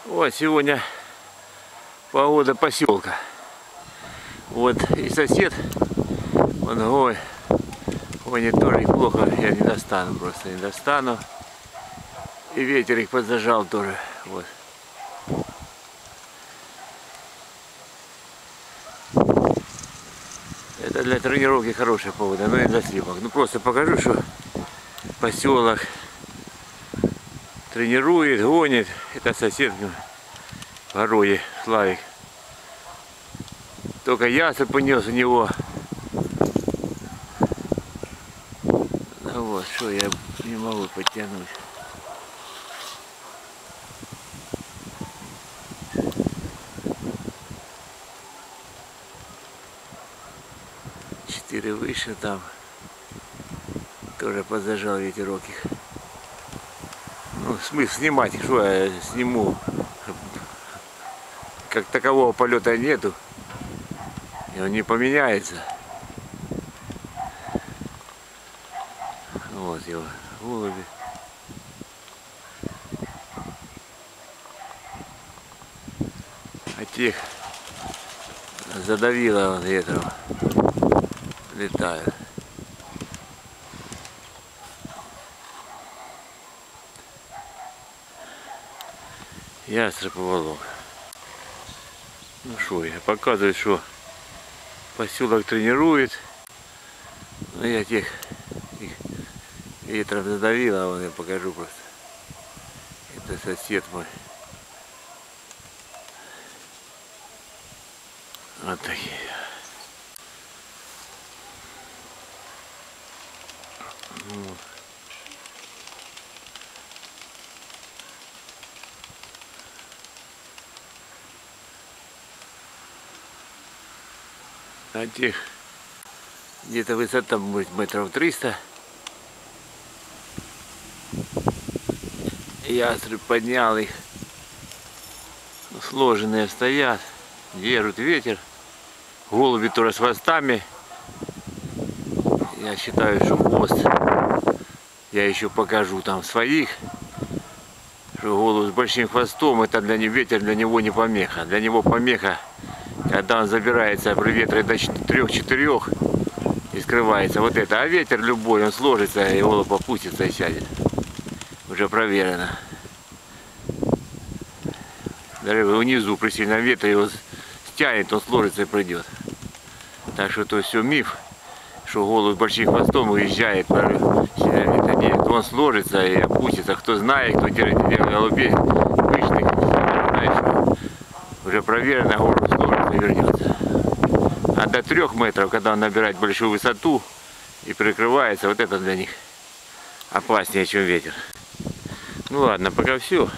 Вот сегодня погода поселка. Вот и сосед, он гонит тоже их плохо, я не достану, просто не достану. И ветер их подзажал тоже. Вот. Это для тренировки хорошая погода, но и для съемок. Ну просто покажу, что поселок тренирует, гонит. Это сосед в городе, Славик. Только ястреб понес у него. Ну вот, что я не могу подтянуть. Четыре выше там. Тоже подзажал ветерок их. Ну, смысл снимать, что я сниму. Как такового полета нету. И он не поменяется. Вот его голуби. А тех задавило он ветром. Летают. Ястреб уволок. Ну что, я показываю, что поселок тренирует. Ну я их ветром задавило, а вон я покажу просто. Это сосед мой. Вот такие. Вот. А тех где-то высота будет метров 300. Ястреб поднял их. Сложенные стоят, держат ветер. Голуби тоже с хвостами. Я считаю, что хвост я еще покажу там своих. Что голубь с большим хвостом, это для него ветер, для него не помеха. Для него помеха, когда он забирается при ветре до 3-4 и скрывается. Вот это. А ветер любой, он сложится и голубь опустится и сядет. Уже проверено. Даже внизу при сильном ветре его стянет, он сложится и придет. Так что это все миф, что голубь большим хвостом уезжает. Это нет, он сложится и опустится. Кто знает, кто держит голубей обычных, знаешь, уже проверено, голубь сложится и вернется. А до 3 метров, когда он набирает большую высоту и прикрывается, вот это для них опаснее, чем ветер. Ну ладно, пока все.